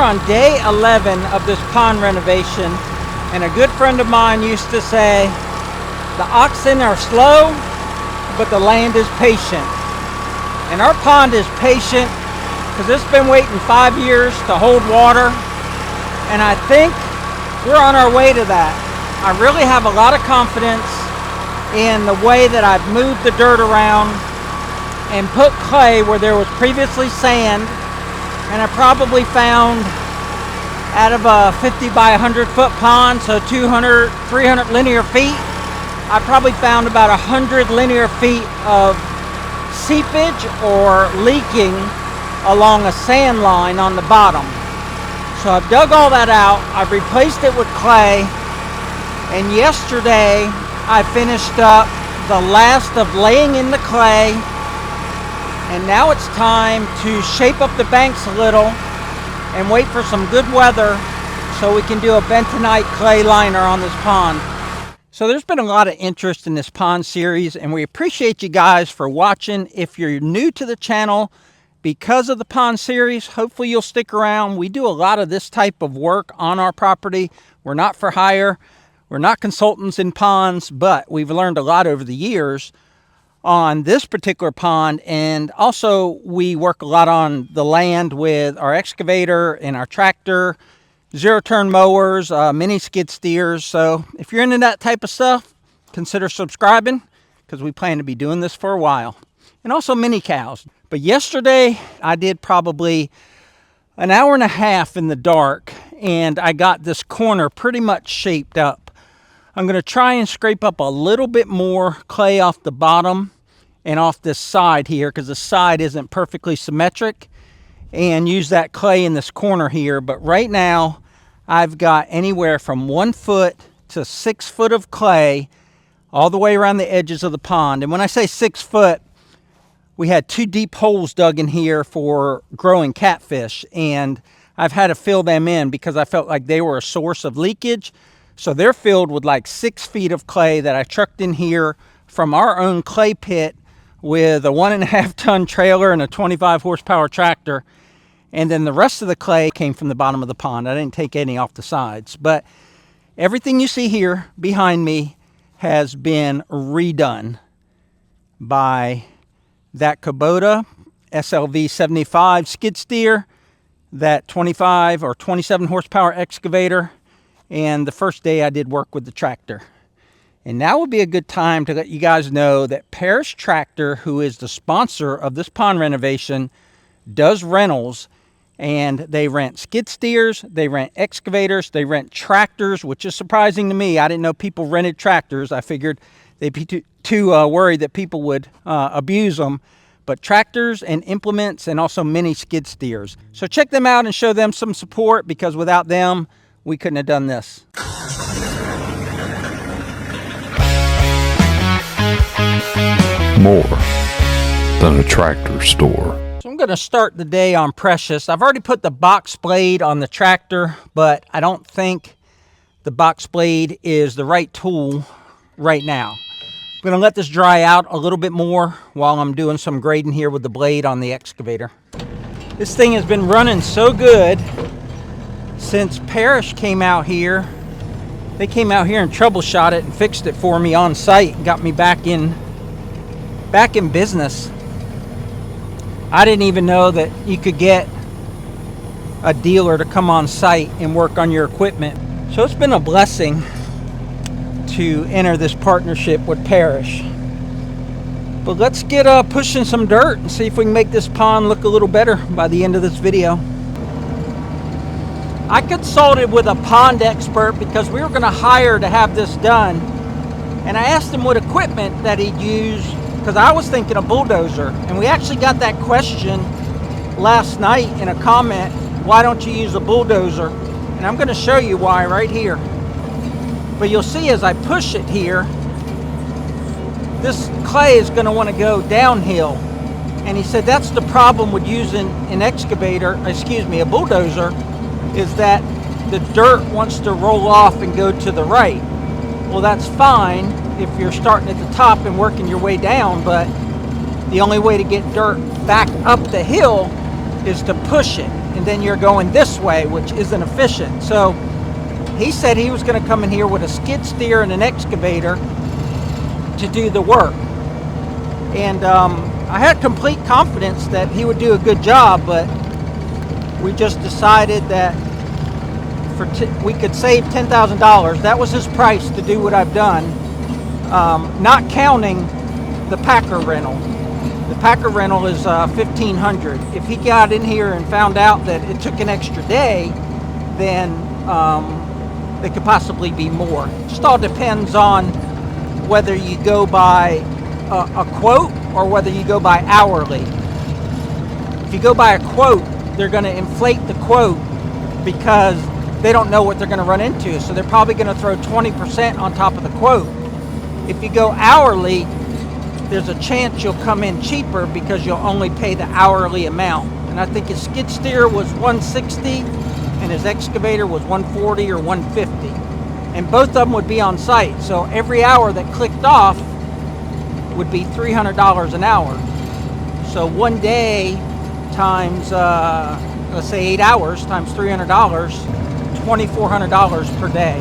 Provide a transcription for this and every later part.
on day 11 of this pond renovation, and a good friend of mine used to say, the oxen are slow, but the land is patient. And our pond is patient because it's been waiting 5 years to hold water, and I think we're on our way to that. I really have a lot of confidence in the way that I've moved the dirt around and put clay where there was previously sand, and I probably found, out of a 50 by 100 foot pond, so 200, 300 linear feet, I probably found about 100 linear feet of seepage or leaking along a sand line on the bottom. So I've dug all that out, I've replaced it with clay, and yesterday I finished up the last of laying in the clay, and now it's time to shape up the banks a little and wait for some good weather so we can do a bentonite clay liner on this pond. So there's been a lot of interest in this pond series, and we appreciate you guys for watching. If you're new to the channel because of the pond series, hopefully you'll stick around. We do a lot of this type of work on our property. We're not for hire. We're not consultants in ponds, but we've learned a lot over the years on this particular pond, and also we work a lot on the land with our excavator and our tractor, zero-turn mowers, mini skid steers. So if you're into that type of stuff, consider subscribing because we plan to be doing this for a while. And also mini cows. But yesterday I did probably an hour and a half in the dark, and I got this corner pretty much shaped up. I'm going to try and scrape up a little bit more clay off the bottom and off this side here, because the side isn't perfectly symmetric, and use that clay in this corner here. But right now I've got anywhere from 1 foot to 6 foot of clay all the way around the edges of the pond. And when I say 6 foot, we had 2 deep holes dug in here for growing catfish, and I've had to fill them in because I felt like they were a source of leakage. So they're filled with like 6 feet of clay that I trucked in here from our own clay pit with a 1.5 ton trailer and a 25 horsepower tractor. And then the rest of the clay came from the bottom of the pond. I didn't take any off the sides, but everything you see here behind me has been redone by that Kubota SLV 75 skid steer, that 25 or 27 horsepower excavator, and the first day I did work with the tractor. And now would be a good time to let you guys know that Parish Tractor, who is the sponsor of this pond renovation, does rentals, and they rent skid steers, they rent excavators, they rent tractors, which is surprising to me. I didn't know people rented tractors. I figured they'd be too worried that people would abuse them. But tractors and implements, and also mini skid steers. So check them out and show them some support, because without them, we couldn't have done this. More than a tractor store. So I'm going to start the day on Precious. I've already put the box blade on the tractor, but I don't think the box blade is the right tool right now. I'm going to let this dry out a little bit more while I'm doing some grading here with the blade on the excavator. This thing has been running so good since Parish came out here. They came out here and troubleshot it and fixed it for me on site and got me back in business. I didn't even know that you could get a dealer to come on site and work on your equipment. So it's been a blessing to enter this partnership with Parish. But let's get pushing some dirt and see if we can make this pond look a little better by the end of this video. I consulted with a pond expert because we were going to hire to have this done, and I asked him what equipment that he'd use, because I was thinking a bulldozer. And we actually got that question last night in a comment, why don't you use a bulldozer? And I'm going to show you why right here. But you'll see as I push it here, this clay is going to want to go downhill. And he said that's the problem with using an a bulldozer, is that the dirt wants to roll off and go to the right. Well, that's fine if you're starting at the top and working your way down, but the only way to get dirt back up the hill is to push it. and then you're going this way, which isn't efficient. So he said he was going to come in here with a skid steer and an excavator to do the work. And I had complete confidence that he would do a good job, but we just decided that we could save $10,000. That was his price to do what I've done, not counting the Packer rental. The Packer rental is $1,500. If he got in here and found out that it took an extra day, then it could possibly be more. It just all depends on whether you go by a quote or whether you go by hourly. If you go by a quote, they're going to inflate the quote because they don't know what they're going to run into. So they're probably going to throw 20% on top of the quote. If you go hourly, there's a chance you'll come in cheaper because you'll only pay the hourly amount. And I think his skid steer was $160 and his excavator was $140 or $150. And both of them would be on site. So every hour that clicked off would be $300 an hour. So one day times, let's say 8 hours times $300, $2,400 per day.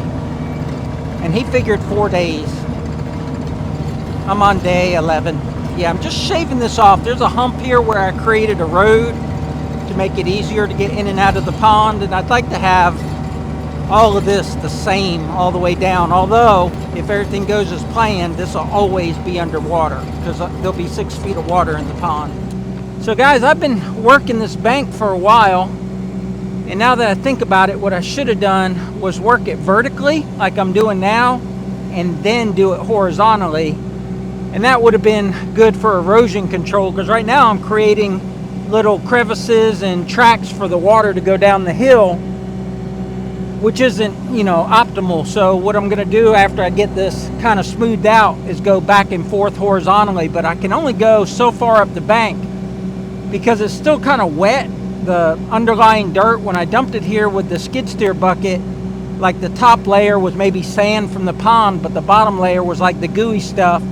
And he figured 4 days. I'm on day 11. Yeah, I'm just shaving this off. There's a hump here where I created a road to make it easier to get in and out of the pond, and I'd like to have all of this the same all the way down. Although, if everything goes as planned, this will always be underwater because there'll be 6 feet of water in the pond. So guys, I've been working this bank for a while, and now that I think about it, what I should have done was work it vertically like I'm doing now, and then do it horizontally. And that would have been good for erosion control, because right now I'm creating little crevices and tracks for the water to go down the hill, which isn't, optimal. So what I'm going to do after I get this kind of smoothed out is go back and forth horizontally, but I can only go so far up the bank because it's still kind of wet. The underlying dirt, when I dumped it here with the skid steer bucket, like the top layer was maybe sand from the pond, but the bottom layer was like the gooey stuff,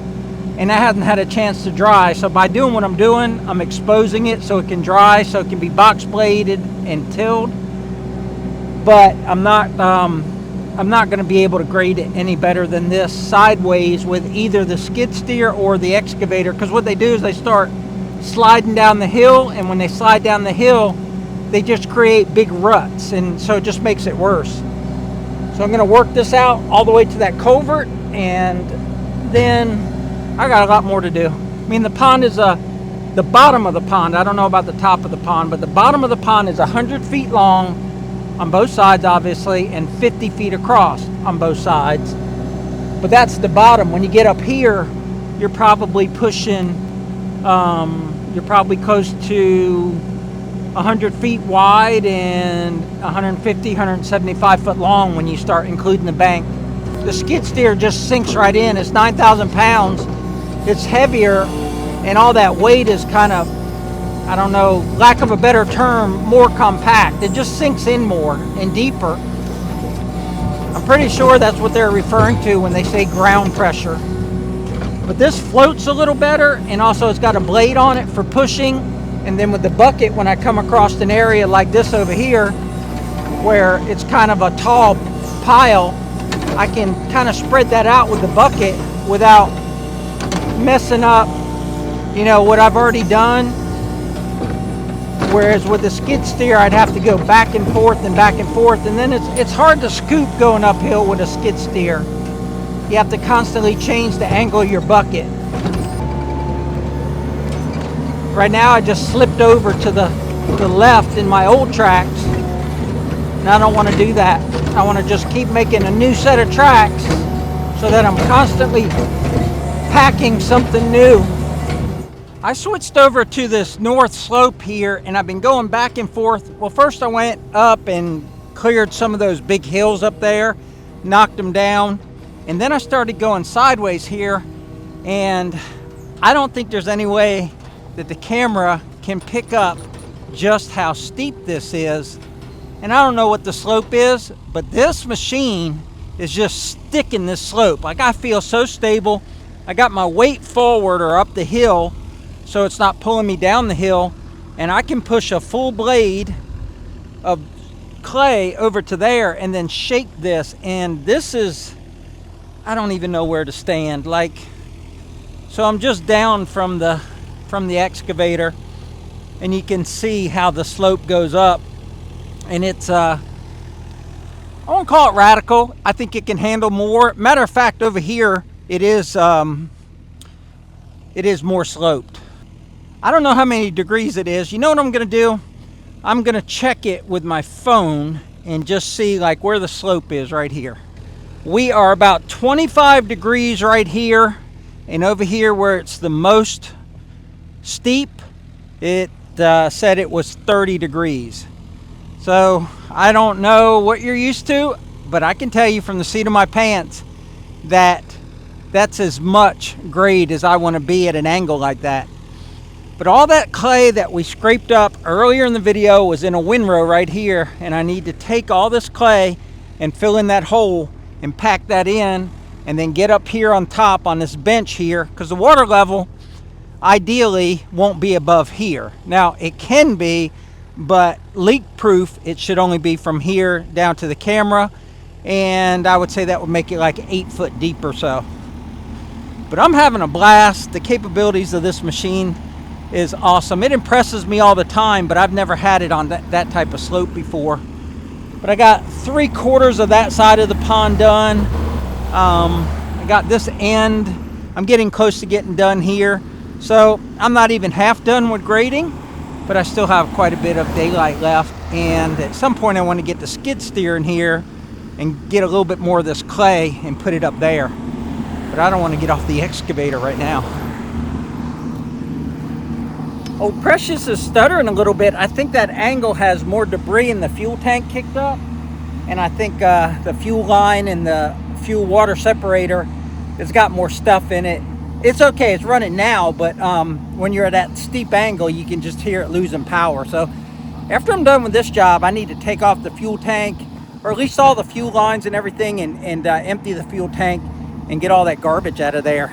and I hadn't had a chance to dry. So by doing what I'm doing, I'm exposing it so it can dry, so it can be box bladed and tilled. But I'm not going to be able to grade it any better than this sideways with either the skid steer or the excavator, because what they do is they start sliding down the hill, and when they slide down the hill, they just create big ruts, and so it just makes it worse. So I'm going to work this out all the way to that culvert, and then I got a lot more to do. I mean, the pond is the bottom of the pond. I don't know about the top of the pond, but the bottom of the pond is 100 feet long on both sides, obviously, and 50 feet across on both sides. But that's the bottom. When you get up here, you're probably pushing, you're probably close to 100 feet wide and 150, 175 foot long when you start including the bank. The skid steer just sinks right in. It's 9,000 pounds. It's heavier, and all that weight is kind of, I don't know, lack of a better term, more compact. It just sinks in more and deeper. I'm pretty sure that's what they're referring to when they say ground pressure. But this floats a little better, and also it's got a blade on it for pushing. And then with the bucket, when I come across an area like this over here, where it's kind of a tall pile, I can kind of spread that out with the bucket without messing up, what I've already done. Whereas with the skid steer, I'd have to go back and forth, and then it's hard to scoop going uphill with a skid steer. You have to constantly change the angle of your bucket. Right now, I just slipped over to the left in my old tracks, and I don't want to do that. I want to just keep making a new set of tracks so that I'm constantly packing something new. I switched over to this north slope here, and I've been going back and forth. Well, first I went up and cleared some of those big hills up there, knocked them down, and then I started going sideways here, and I don't think there's any way that the camera can pick up just how steep this is. And I don't know what the slope is, but this machine is just sticking this slope. Like, I feel so stable. I got my weight forward or up the hill, so it's not pulling me down the hill, and I can push a full blade of clay over to there and then shake this, and this is, I don't even know where to stand. Like, so I'm just down from the excavator, and you can see how the slope goes up, and it's I won't call it radical. I think it can handle more. Matter of fact, over here it is more sloped. I don't know how many degrees it is. You know what I'm gonna do? I'm gonna check it with my phone and just see like where the slope is right here. We are about 25 degrees right here, and over here where it's the most steep, it said it was 30 degrees. So I don't know what you're used to, but I can tell you from the seat of my pants that that's as much grade as I want to be at an angle like that. But all that clay that we scraped up earlier in the video was in a windrow right here, and I need to take all this clay and fill in that hole and pack that in, and then get up here on top on this bench here, because the water level ideally won't be above here. Now it can be, but leak proof it should only be from here down to the camera, and I would say that would make it like 8 foot deep or so. But I'm having a blast. The capabilities of this machine is awesome. It impresses me all the time, but I've never had it on that type of slope before. But I got 3/4 of that side of the pond done. I got this end. I'm getting close to getting done here. So I'm not even half done with grading, but I still have quite a bit of daylight left. And at some point I want to get the skid steer in here and get a little bit more of this clay and put it up there. But I don't want to get off the excavator right now. Oh, Precious is stuttering a little bit. I think that angle has more debris in the fuel tank kicked up, and I think the fuel line and the fuel water separator has got more stuff in it. It's okay, it's running now, but when you're at that steep angle, you can just hear it losing power. So after I'm done with this job, I need to take off the fuel tank, or at least all the fuel lines and everything, and empty the fuel tank and get all that garbage out of there.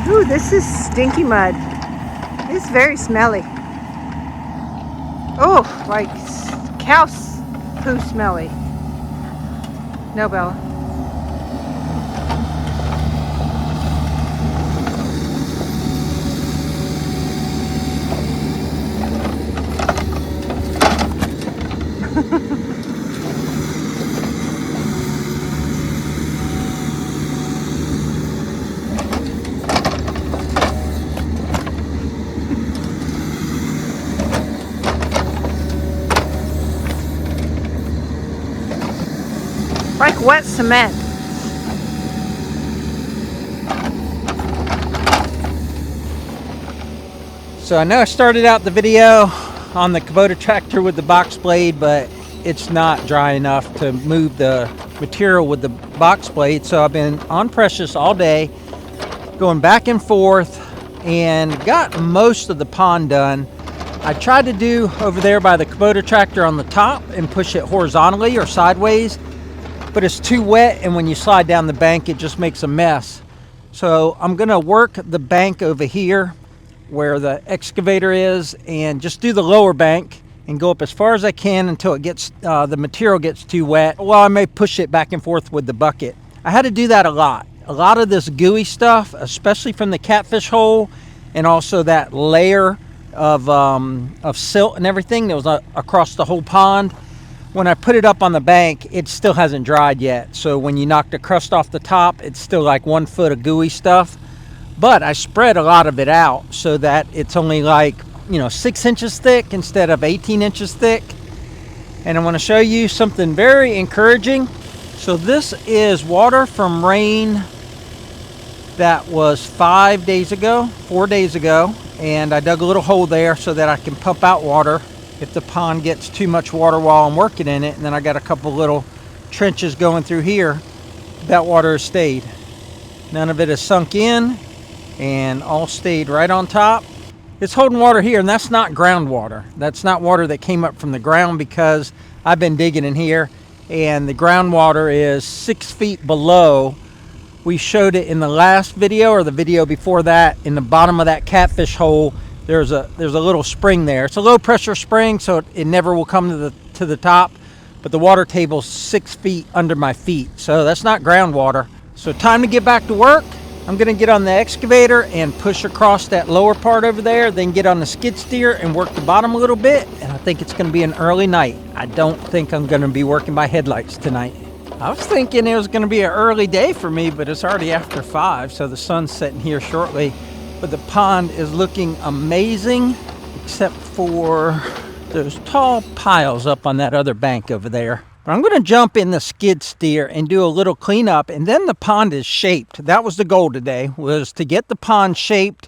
Ooh, this is stinky mud. It's very smelly. Oh, like cow poo smelly. No, Bella. Like wet cement. So I know I started out the video on the Kubota tractor with the box blade, but it's not dry enough to move the material with the box blade. So I've been on Precious all day, going back and forth, and got most of the pond done. I tried to do over there by the Kubota tractor on the top and push it horizontally or sideways, but it's too wet, and when you slide down the bank it just makes a mess. So I'm gonna work the bank over here where the excavator is and just do the lower bank and go up as far as I can until it gets the material gets too wet. Well, I may push it back and forth with the bucket. I had to do that a lot. A lot of this gooey stuff, especially from the catfish hole, and also that layer of silt and everything that was across the whole pond. When I put it up on the bank, it still hasn't dried yet. So when you knock the crust off the top, it's still like 1 foot of gooey stuff. But I spread a lot of it out so that it's only like, 6 inches thick instead of 18 inches thick. And I want to show you something very encouraging. So this is water from rain that was 4 days ago. And I dug a little hole there so that I can pump out water if the pond gets too much water while I'm working in it. And then I got a couple little trenches going through here. That water has stayed. None of it has sunk in, and all stayed right on top. It's holding water here, and that's not groundwater. That's not water that came up from the ground, because I've been digging in here and the groundwater is 6 feet below We showed it in the last video or the video before that. In the bottom of that catfish hole, there's a little spring there. It's a low pressure spring, so it never will come to the top. But the water table's 6 feet under my feet, so that's not groundwater. So time to get back to work. I'm gonna get on the excavator and push across that lower part over there, then get on the skid steer and work the bottom a little bit. And I think it's gonna be an early night. I don't think I'm gonna be working by headlights tonight. I was thinking it was gonna be an early day for me, but it's already after 5, so the sun's setting here shortly. But the pond is looking amazing, except for those tall piles up on that other bank over there. But I'm going to jump in the skid steer and do a little cleanup, and then the pond is shaped. That was the goal today, was to get the pond shaped.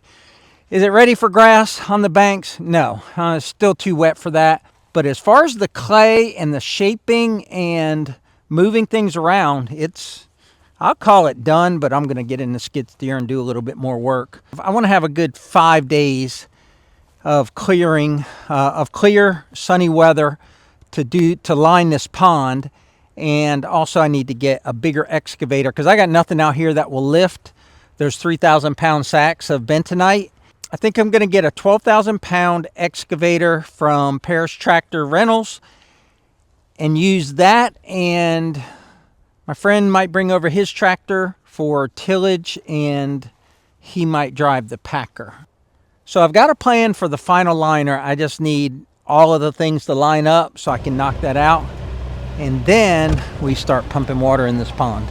Is it ready for grass on the banks? No, it's still too wet for that. But as far as the clay and the shaping and moving things around, I'll call it done, but I'm going to get in the skid steer and do a little bit more work. I want to have a good 5 days of clear sunny weather to line this pond. And also I need to get a bigger excavator because I got nothing out here that will lift. There's 3,000 pound sacks of bentonite. I think I'm going to get a 12,000 pound excavator from Paris Tractor Rentals and use that. And my friend might bring over his tractor for tillage and he might drive the packer. So I've got a plan for the final liner. I just need all of the things to line up so I can knock that out. And then we start pumping water in this pond.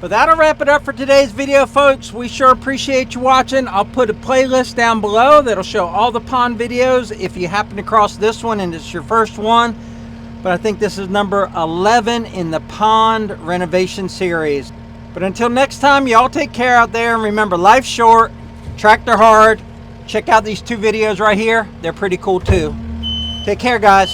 But that'll wrap it up for today's video, folks. We sure appreciate you watching. I'll put a playlist down below that'll show all the pond videos if you happen to cross this one and it's your first one. But I think this is number 11 in the pond renovation series. But until next time, y'all take care out there, and remember, life's short. Tractor hard. Check out these 2 videos right here. They're pretty cool too. Take care, guys.